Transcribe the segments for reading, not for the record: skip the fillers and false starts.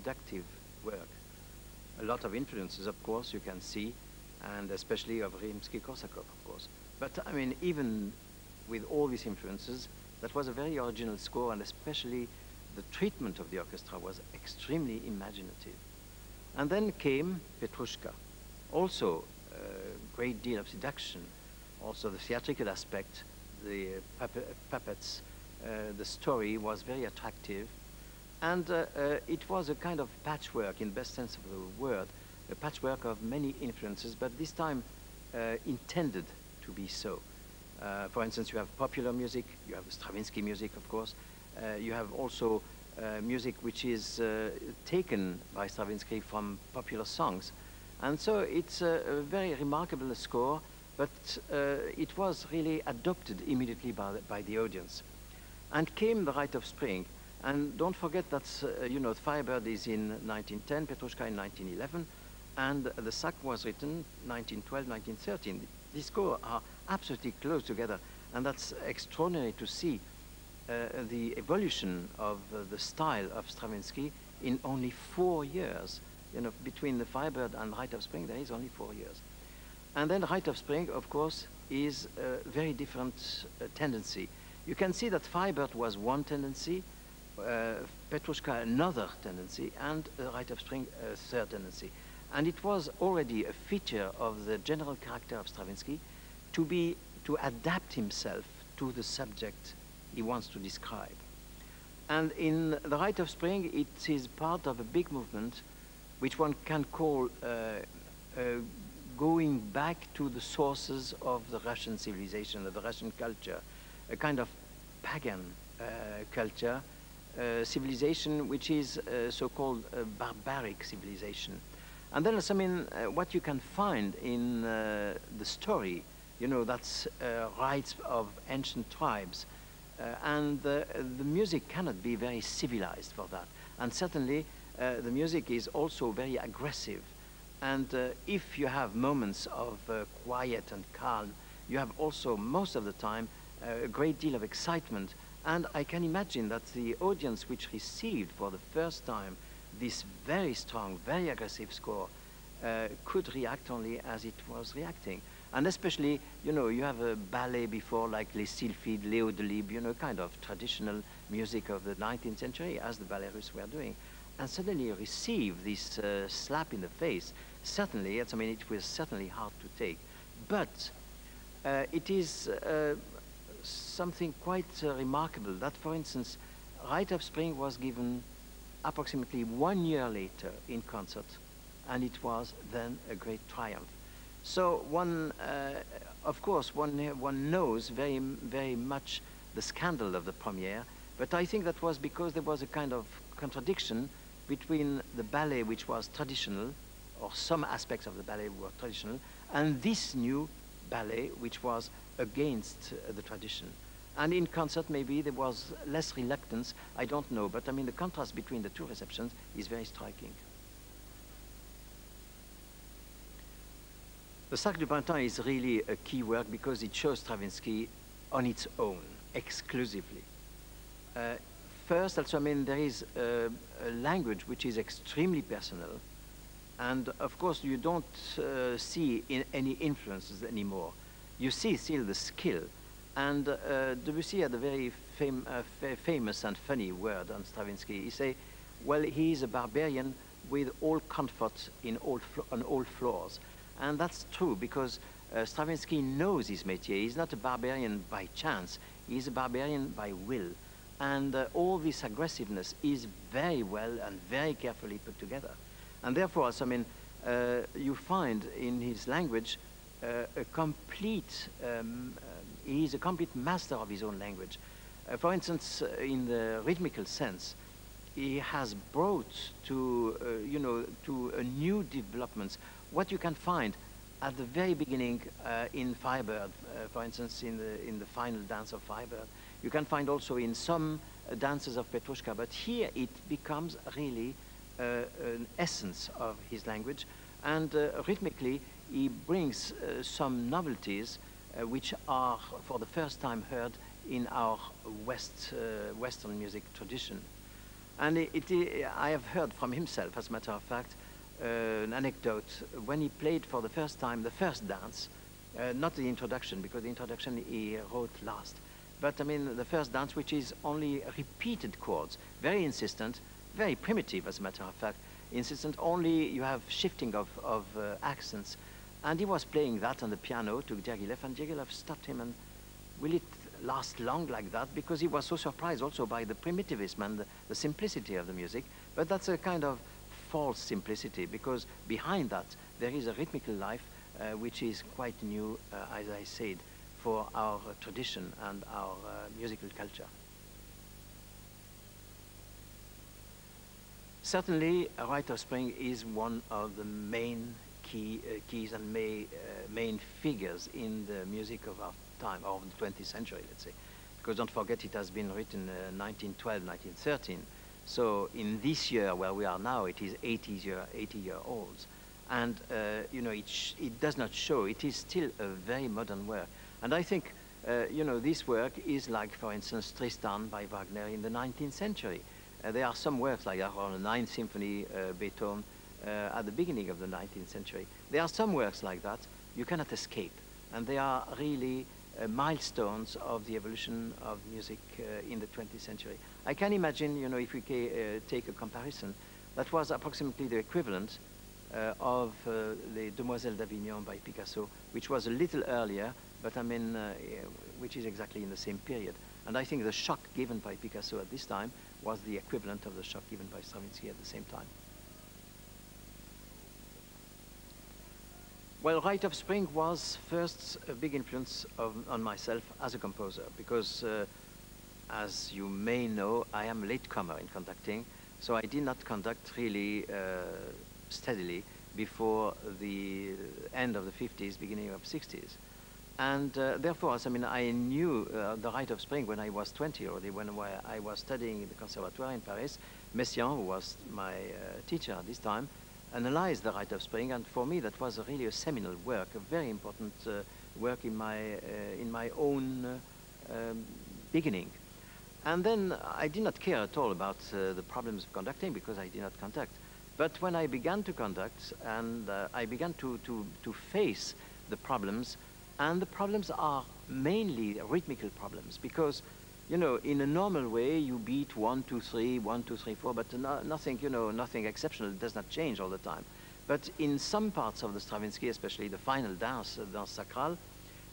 seductive work. A lot of influences, of course, you can see, and especially of Rimsky-Korsakov, of course. But I mean, even with all these influences, that was a very original score, and especially the treatment of the orchestra was extremely imaginative. And then came Petrushka, also a great deal of seduction, also the theatrical aspect, the puppets, the story was very attractive, and it was a kind of patchwork in the best sense of the word, a patchwork of many influences, but this time intended to be so. For instance, you have popular music, you have Stravinsky music, of course, you have also music which is taken by Stravinsky from popular songs. And so it's a very remarkable score, but it was really adopted immediately by the audience. And came The Rite of Spring. And don't forget that, you know, Firebird is in 1910, Petrushka in 1911, and the Sack was written 1912, 1913. These scores are absolutely close together, and that's extraordinary to see the evolution of the style of Stravinsky in only 4 years. You know, between the Firebird and Rite of Spring, there is only 4 years. And then Rite of Spring, of course, is a very different tendency. You can see that Firebird was one tendency, Petrushka another tendency, and Rite of Spring a third tendency. And it was already a feature of the general character of Stravinsky to adapt himself to the subject he wants to describe. And in The Rite of Spring, it is part of a big movement which one can call going back to the sources of the Russian civilization, of the Russian culture, a kind of pagan culture, civilization which is so-called barbaric civilization. And then, I mean, what you can find in the story, you know, that's rites of ancient tribes, and the music cannot be very civilized for that. And certainly, the music is also very aggressive. And if you have moments of quiet and calm, you have also, most of the time, a great deal of excitement. And I can imagine that the audience which received for the first time this very strong, very aggressive score could react only as it was reacting. And especially, you know, you have a ballet before like Les Sylphides, Léo de Libre, you know, kind of traditional music of the 19th century, as the ballet Russes were doing. And suddenly you receive this slap in the face. Certainly, I mean, it was certainly hard to take. But it is something quite remarkable that, for instance, Rite of Spring was given approximately 1 year later in concert, and it was then a great triumph. So one, of course, one knows very, very much the scandal of the premiere, but I think that was because there was a kind of contradiction between the ballet, which was traditional, or some aspects of the ballet were traditional, and this new ballet, which was against the tradition. And in concert, maybe there was less reluctance, I don't know, but I mean, the contrast between the two receptions is very striking. The Sac du Printemps is really a key work because it shows Stravinsky on its own, exclusively. First, also, I mean, there is a language which is extremely personal, and of course, you don't see any influences anymore. You see still the skill. And Debussy had a very famous and funny word on Stravinsky. He say, well, he is a barbarian with all comfort on all floors. And that's true because Stravinsky knows his métier. He's not a barbarian by chance. He's a barbarian by will. And all this aggressiveness is very well and very carefully put together. And therefore, I mean, you find in his language a complete he's a complete master of his own language. For instance, in the rhythmical sense, he has brought to, you know, to a new developments what you can find at the very beginning in Firebird, for instance, in the final dance of Firebird. You can find also in some dances of Petrushka, but here it becomes really an essence of his language, and rhythmically he brings some novelties which are for the first time heard in our Western music tradition. And I have heard from himself, as a matter of fact, an anecdote when he played for the first time the first dance, not the introduction, because the introduction he wrote last, but I mean the first dance, which is only repeated chords, very insistent, very primitive, as a matter of fact, insistent, only you have shifting of accents. And he was playing that on the piano to Diaghilev, and Diaghilev stopped him and, will it last long like that? Because he was so surprised also by the primitivism and the simplicity of the music. But that's a kind of false simplicity, because behind that there is a rhythmical life which is quite new, as I said, for our tradition and our musical culture. Certainly, A Rite of Spring is one of the main keys and main figures in the music of our time, of the 20th century, let's say. Because don't forget, it has been written 1912, 1913. So in this year where we are now, it is 80-year-olds. And, you know, it does not show. It is still a very modern work. And I think, you know, this work is like, for instance, Tristan by Wagner in the 19th century. There are some works like that, or the Ninth Symphony, Beethoven, at the beginning of the 19th century. There are some works like that you cannot escape. And they are really milestones of the evolution of music in the 20th century. I can imagine, you know, if we take a comparison, that was approximately the equivalent of Les Demoiselles d'Avignon by Picasso, which was a little earlier, but I mean, which is exactly in the same period. And I think the shock given by Picasso at this time was the equivalent of the shock given by Stravinsky at the same time. Well, Rite of Spring was first a big influence on myself as a composer, because as you may know, I am a latecomer in conducting, so I did not conduct really steadily before the end of the 50s, beginning of 60s. And therefore, I mean, I knew the Rite of Spring when I was 20 already, when I was studying in the Conservatoire in Paris. Messiaen, who was my teacher at this time, analyzed the Rite of Spring, and for me that was really a seminal work, a very important work in my own beginning. And then I did not care at all about the problems of conducting, because I did not conduct. But when I began to conduct, and I began to face the problems, and the problems are mainly rhythmical problems, because, you know, in a normal way, you beat 1, 2, 3, 1, 2, 3, 4, but nothing, you know, nothing exceptional. It does not change all the time. But in some parts of the Stravinsky, especially the final dance, Danse Sacrale,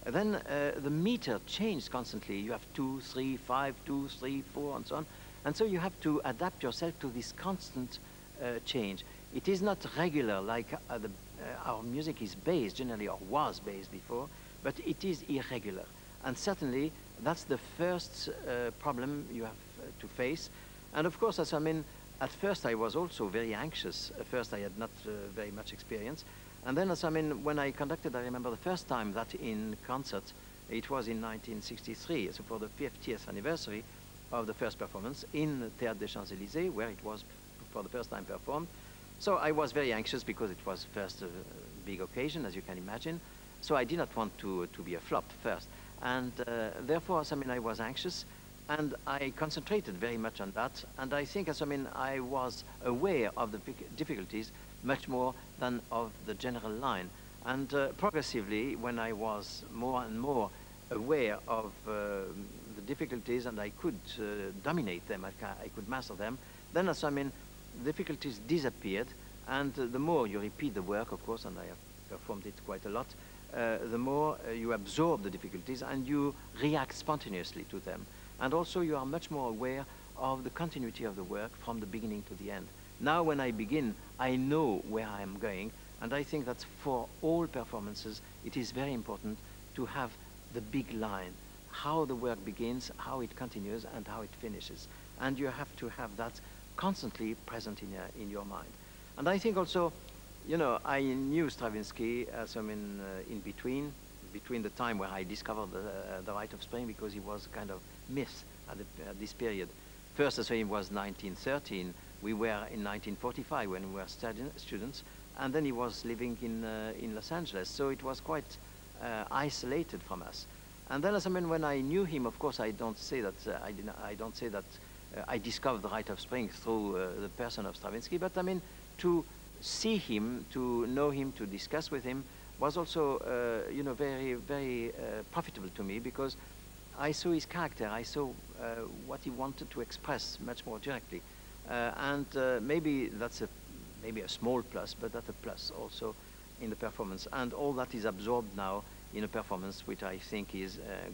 then the meter changed constantly. You have 2, 3, 5, 2, 3, 4, and so on. And so you have to adapt yourself to this constant change. It is not regular like our music is based generally, or was based before, but it is irregular. And certainly that's the first problem you have to face. And of course, as I mean, at first I was also very anxious. At first I had not very much experience. And then, as I mean, when I conducted, I remember the first time that in concert, it was in 1963, so for the 50th anniversary of the first performance in Théâtre des Champs-Élysées, where it was for the first time performed. So I was very anxious because it was first a big occasion, as you can imagine. So I did not want to be a flop first. And therefore, as I mean, I was anxious, and I concentrated very much on that. And I think, as I mean, I was aware of the difficulties much more than of the general line. And progressively, when I was more and more aware of the difficulties, and I could dominate them, I could master them, then, as I mean, difficulties disappeared. And the more you repeat the work, of course, and I have performed it quite a lot, the more you absorb the difficulties and you react spontaneously to them. And also you are much more aware of the continuity of the work from the beginning to the end. Now when I begin, I know where I am going, and I think that for all performances, it is very important to have the big line, how the work begins, how it continues, and how it finishes. And you have to have that constantly present in your mind. And I think also, you know, I knew Stravinsky as I mean in between the time where I discovered the Rite of Spring, because he was a kind of myth at this period. First, as it was 1913, we were in 1945 when we were students, and then he was living in Los Angeles, so it was quite isolated from us. And then, as I mean, when I knew him, of course, I don't say that I discovered the Rite of Spring through the person of Stravinsky, but I mean, to see him, to know him, to discuss with him was also, you know, very, very profitable to me, because I saw his character, I saw what he wanted to express much more directly. And maybe that's maybe a small plus, but that's a plus also in the performance. And all that is absorbed now in a performance which I think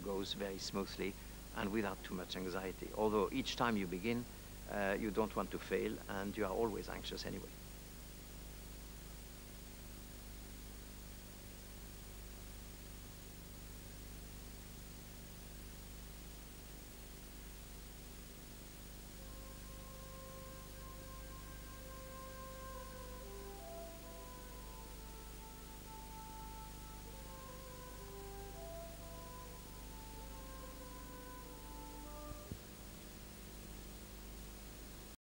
goes very smoothly and without too much anxiety. Although each time you begin, you don't want to fail, and you are always anxious anyway.